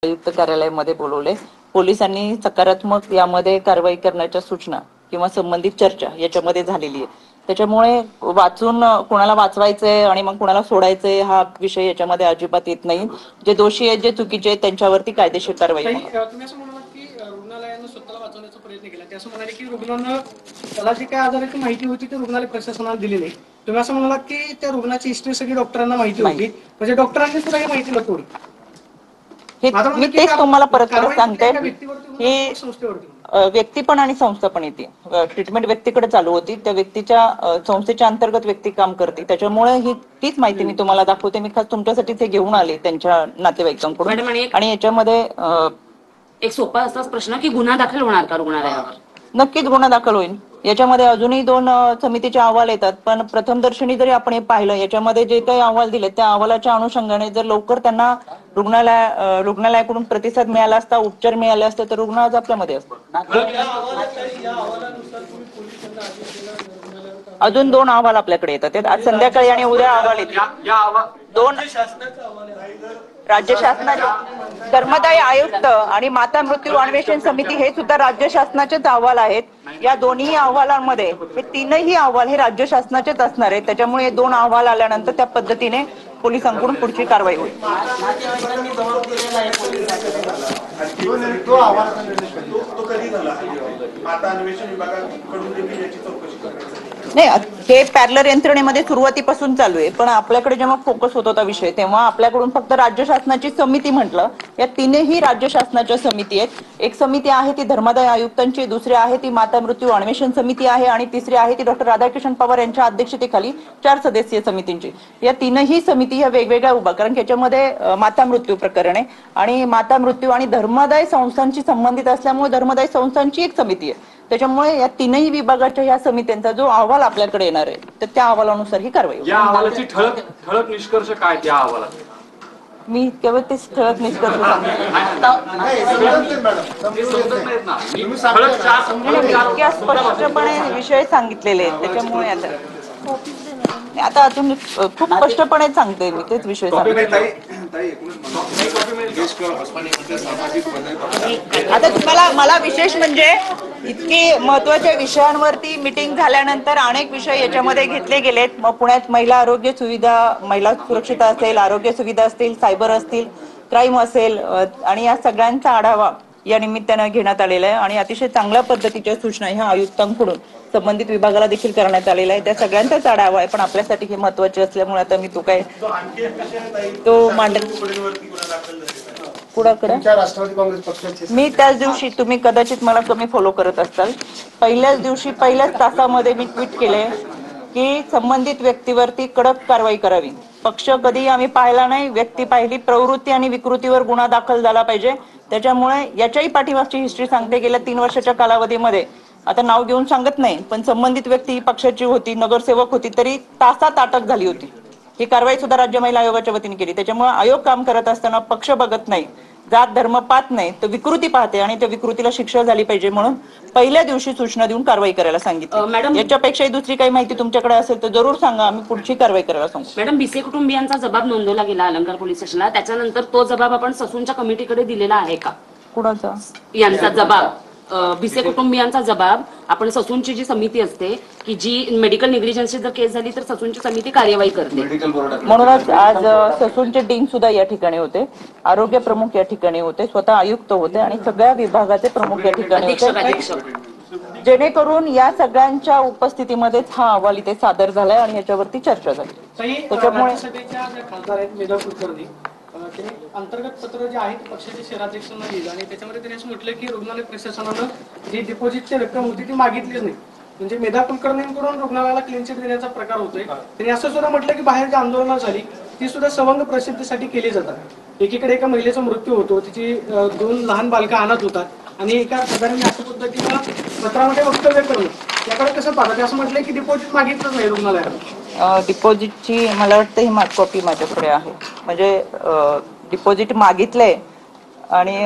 आयुक्त कार्यालयामध्ये बोलवले. पोलिसांनी सकारात्मक यामध्ये कारवाई करण्याच्या सूचना किंवा संबंधित चर्चा याच्यामध्ये झालेली आहे. त्याच्यामुळे वाचून कोणाला वाचवायचंय आणि मग कोणाला सोडायचंय हा विषय याच्यामध्ये अजिबात येत नाही. जे दोषी आहेत, जे चुकीचे आहेत त्यांच्यावरती कायदेशीर कारवाई. तुम्ही असं म्हणालात की रुग्णालयानं स्वतःला वाचवण्याचा प्रयत्न केला, ते असं म्हणाले की रुग्णानं त्याला जी काय आजाराची माहिती होती ती रुग्णालय प्रशासनाला दिली नाही. तुम्ही असं म्हणालात की त्या रुग्णाची हिस्ट्री सगळी डॉक्टरांना माहिती होती, म्हणजे डॉक्टरांनी सुद्धा ही माहिती लपवली. मी तेच तुम्हाला परत परत सांगते. ही संस्थेवरती व्यक्ती पण आणि संस्था पण येते. ट्रीटमेंट व्यक्तीकडे चालू होती, त्या व्यक्तीच्या संस्थेच्या अंतर्गत व्यक्ती काम करते. त्याच्यामुळे ही तीच माहिती मी तुम्हाला दाखवते. मी खास तुमच्यासाठी ते घेऊन आले त्यांच्या नातेवाईकांकडून. आणि याच्यामध्ये एक सोपा असाच प्रश्न की गुन्हा दाखल होणार का रुग्णालयावर? नक्कीच गुन्हा दाखल होईल. याच्यामध्ये अजूनही 2 समितीचे अहवाल येतात, पण प्रथमदर्शनी जरी आपण हे पाहिलं, याच्यामध्ये जे काही अहवाल दिले त्या अहवालाच्या अनुषंगाने जर लवकर त्यांना रुग्णालयाकडून प्रतिसाद मिळाला असता, उपचार मिळाले असते, तर रुग्ण आज आपल्यामध्ये असतो. अजून 2 अहवाल आपल्याकडे येतात. आज संध्याकाळी आणि उद्या अहवाल येतील. 2 राज्य शासनाचे धर्मदाय आयुक्त आणि माता मृत्यू अन्वेषण समिती हे सुद्धा राज्य शासनाचेच अहवाल आहेत. या दोन्ही अहवालांमध्ये हे 3ही अहवाल हे राज्य शासनाचेच असणार आहेत. त्याच्यामुळे 2 अहवाल आल्यानंतर त्या पद्धतीने पोलिसांकडून पुढची कारवाई होईल. नाही, हे पॅरलर यंत्रणेमध्ये सुरुवातीपासून चालू आहे. पण आपल्याकडे जेव्हा फोकस होत होता विषय, तेव्हा आपल्याकडून फक्त राज्य शासनाची समिती म्हटलं. या 3ही राज्य शासनाच्या समिती आहेत. एक समिती आहे ती धर्मादाय आयुक्तांची, दुसरी आहे ती माता मृत्यू अन्वेषण समिती आहे, आणि तिसरी आहे ती डॉक्टर राधाकिशन पवार यांच्या अध्यक्षतेखाली 4 सदस्यीय समितींची. या 3ही समिती ह्या वेगवेगळ्या उभा, कारण याच्यामध्ये माता मृत्यू प्रकरण आहे आणि माता मृत्यू आणि धर्मादाय संस्थांशी संबंधित असल्यामुळे धर्मादाय संस्थांची एक समिती आहे. त्याच्यामुळे या 3ही विभागाच्या या समित्यांचा जो अहवाल आपल्याकडे येणार आहे, तर त्या अहवालानुसार ही कारवाई. या अहवालाची ठळक निष्कर्ष काय त्या अहवालात? मी केवळ ते ठळक निष्कर्ष सांगते. स्पष्टपणे विषय सांगितलेले आहेत. त्याच्यामुळे आता अजून खूप स्पष्टपणे सांगते मी तेच विषय सांगते. आता तुम्हाला मला विशेष म्हणजे इतकी महत्वाच्या विषयांवरती मीटिंग झाल्यानंतर अनेक विषय याच्यामध्ये घेतले गेलेत. मग पुण्यात महिला आरोग्य सुविधा, महिला सुरक्षितता असेल, आरोग्य सुविधा असतील, सायबर असतील, क्राईम असेल, आणि या सगळ्यांचा आढावा या निमित्तानं घेण्यात आलेला आहे. आणि अतिशय चांगल्या पद्धतीच्या सूचना ह्या आयुक्तांकडून संबंधित विभागाला देखील करण्यात आलेला आहे. त्या सगळ्यांचाच आढावा आहे, पण आपल्यासाठी हे महत्वाचे असल्यामुळे आता मी तो मांडल पुढाकडे. राष्ट्रवादी काँग्रेस पक्षाचे मी त्याच दिवशी, तुम्ही कदाचित मला कमी फॉलो करत असाल, पहिल्याच दिवशी पहिल्याच तासामध्ये मी ट्विट केले की संबंधित व्यक्तीवरती कडक कारवाई करावी. पक्ष कधी आम्ही पाहिला नाही, व्यक्ती पाहिली. प्रवृत्ती आणि विकृतीवर गुन्हा दाखल झाला पाहिजे. त्याच्यामुळे याच्याही पाठीमागची हिस्ट्री सांगते. गेल्या 3 वर्षाच्या कालावधीमध्ये, आता नाव घेऊन सांगत नाही, पण संबंधित व्यक्ती ही पक्षाची होती, नगरसेवक होती, तरी तासात अटक झाली होती. ही कारवाई सुद्धा राज्य महिला आयोगाच्या वतीने केली. त्याच्यामुळे आयोग काम करत असताना पक्ष बघत नाही, जात धर्म पाहत नाही, तर विकृती पाहते, आणि त्या विकृतीला शिक्षा झाली पाहिजे म्हणून पहिल्या दिवशी सूचना देऊन कारवाई करायला सांगितली. याच्यापेक्षाही दुसरी काही माहिती तुमच्याकडे असेल तर जरूर सांगा, आम्ही पुढची कारवाई करायला सांगू. मॅडम, भिसे कुटुंबियांचा जबाब नोंदवला गेला अलंकार पोलीस स्टेशनला, त्याच्यानंतर तो जबाब आपण ससूनच्या कमिटीकडे दिलेला आहे का? कुणाचा? यांचा जबाब, भिसे कुटुंबियांचा जबाब आपण ससूनची जी समिती असते की जी मेडिकल निग्लिजन्सची जर केस झाली तर ससूनची समिती कार्यवाही करते. म्हणूनच आज ससूनचे डीन सुद्धा या ठिकाणी होते, आरोग्य प्रमुख या ठिकाणी होते, स्वतः आयुक्त होते, आणि सगळ्या विभागाचे प्रमुख या ठिकाणी होते, जेणेकरून या सगळ्यांच्या उपस्थितीमध्येच हा अहवाल इथे सादर झालाय आणि याच्यावरती चर्चा झाली. त्याच्यामुळे अंतर्गत पत्र जे आहे पक्षाच्या शहराध्यक्षांना दिलं आणि त्याच्यामध्ये त्यांनी असं म्हटलं की रुग्णालय प्रशासनानं जी डिपॉझिटची रक्कम होती ती मागितलीच नाही. म्हणजे मेधा कुलकर्णींकडून रुग्णालयाला क्लीन चिट देण्याचा प्रकार होतोय. त्यांनी असं सुद्धा म्हटलं की बाहेर जी आंदोलनं झाली ती सुद्धा सवंग प्रसिद्धीसाठी केली जातात. एकीकडे एका महिलेचा मृत्यू होतो, तिची 2 लहान बालका अनाथ होतात आणि एका खासदारांनी अशा पद्धतीनं पत्रामध्ये वक्तव्य करून त्याकडे कसं पाहतात, असं म्हटलंय की डिपॉझिट मागितलंच नाही रुग्णालयाला. डिपॉझिटची मला वाटतं ही कॉपी माझ्याकडे आहे. म्हणजे डिपॉझिट मागितलंय आणि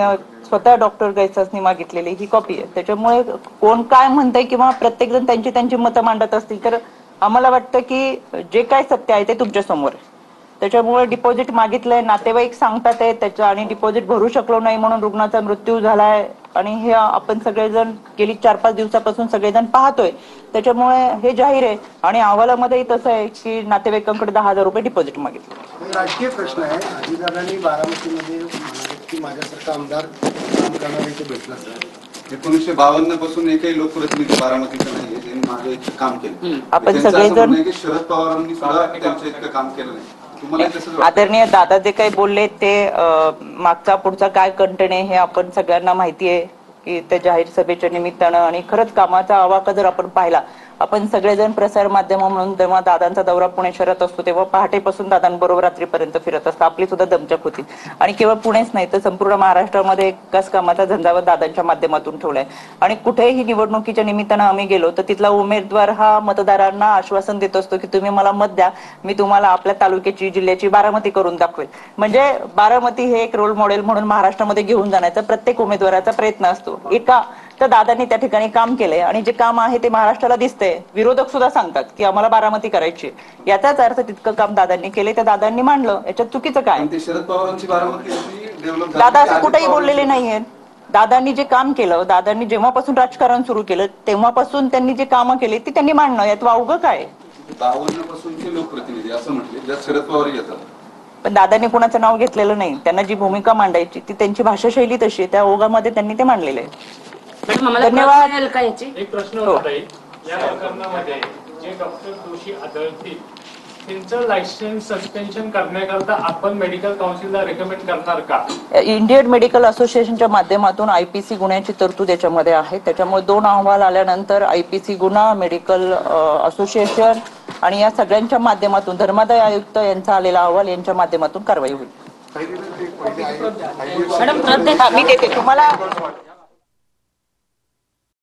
स्वतः डॉक्टर गैसासनी मागितलेली ही कॉपी आहे. त्याच्यामुळे कोण काय म्हणतंय किंवा प्रत्येक जण त्यांची मतं मांडत असतील, तर आम्हाला वाटतं की जे काय सत्य आहे ते तुमच्या समोर आहे. त्याच्यामुळे डिपॉझिट मागितलंय, नातेवाईक सांगतात आहे त्याचं, आणि डिपॉझिट भरू शकलो नाही म्हणून रुग्णाचा मृत्यू झालाय. आणि हे आपण सगळेजण गेली 4-5 दिवसापासून सगळेजण पाहतोय. त्याच्यामुळे हे जाहीर आहे. आणि अहवालामध्येही तसं आहे की नातेवाईकांकडे 10,000 रुपये डिपॉझिट मागितलं. राजकीय प्रश्न आहे. अजितदादांनी बारामतीमध्ये म्हणाले की माझ्यासारखा आमदार काम करणारा इथे भेटला सर. 1952 पासून एकही लोकप्रतिनिधी बारामतीचा नाहीये ज्यांनी माझं इतकं काम केलं. आपण त्यांचं असं सगळेजण- म्हणणं आहे की शरद पवारांनी सुद्धा त्यांचं इतकं काम केलं नाही. तुम्हाला तसंच वाटतं? आदरणीय दादा जे काही बोलले ते मागचा पुढचा काय कंटेंट आहे हे आपण सगळ्यांना माहिती आहे की त्या जाहीर सभेच्या निमित्तानं. आणि खरंच कामाचा आवाका जर आपण पाहिला, आपण सगळेजण प्रसार माध्यम म्हणून जेव्हा दादांचा दौरा पुणे शहरात असतो तेव्हा पहाटेपासून दादांबरोबर रात्रीपर्यंत फिरत असतं. आपली सुद्धा दमछाक होती. आणि केवळ पुणेच नाही तर संपूर्ण महाराष्ट्रामध्ये एकाच कामाचा झंझावात दादांच्या माध्यमातून ठेवलाय. आणि कुठेही निवडणुकीच्या निमित्तानं आम्ही गेलो तर तिथला उमेदवार हा मतदारांना आश्वासन देत असतो की तुम्ही मला मत द्या, मी तुम्हाला आपल्या तालुक्याची जिल्ह्याची बारामती करून दाखवेल. म्हणजे बारामती हे एक रोल मॉडेल म्हणून महाराष्ट्रामध्ये घेऊन जाण्याचा प्रत्येक उमेदवाराचा प्रयत्न असतो. एका तर दादांनी त्या ठिकाणी काम केलंय आणि जे काम आहे ते महाराष्ट्राला दिसतंय. विरोधक सुद्धा सांगतात की आम्हाला बारामती करायची. याचाच अर्थ तितकं काम दादांनी केले, त्या दादांनी मांडलं. याच्यात चुकीचं काय? पण ते शरद पवारांची बारामती डेव्हलप झाली. दादा असं कुठेही बोललेले नाहीयेत. दादांनी जे काम केलं, दादांनी जेव्हापासून राजकारण सुरू केलं तेव्हापासून त्यांनी जे कामं केली ती त्यांनी मांडणं, यात वावगं काय? 52 पासूनचे लोकप्रतिनिधी असं म्हटले, ज्यात शरद पवार येतात. पण दादांनी कुणाचं नाव घेतलेलं नाही. त्यांना जी भूमिका मांडायची ती त्यांची भाषाशैली तशी आहे, त्या ओघामध्ये त्यांनी ते मांडलेलं आहे. मॅडम आम्हाला धन्यवाद. प्रश्न येईल का याची? एक प्रश्न होता या प्रकरणामध्ये जे डॉक्टर दोषी आढळतील त्यांचं लायसन्स सस्पेन्शन करण्याकरता आपण मेडिकल काउन्सिलला रेकमेंड करणार का? इंडियन मेडिकल असोसिएशनच्या माध्यमातून आयपीसी गुन्ह्याची तरतूद याच्यामध्ये आहे. त्याच्यामुळे 2 अहवाल आल्यानंतर आयपीसी गुन्हा, मेडिकल असोसिएशन आणि या सगळ्यांच्या माध्यमातून धर्मादाय आयुक्त यांचा आलेला अहवाल यांच्या माध्यमातून कारवाई होईल. मॅडम प्रत मी देते तुम्हाला.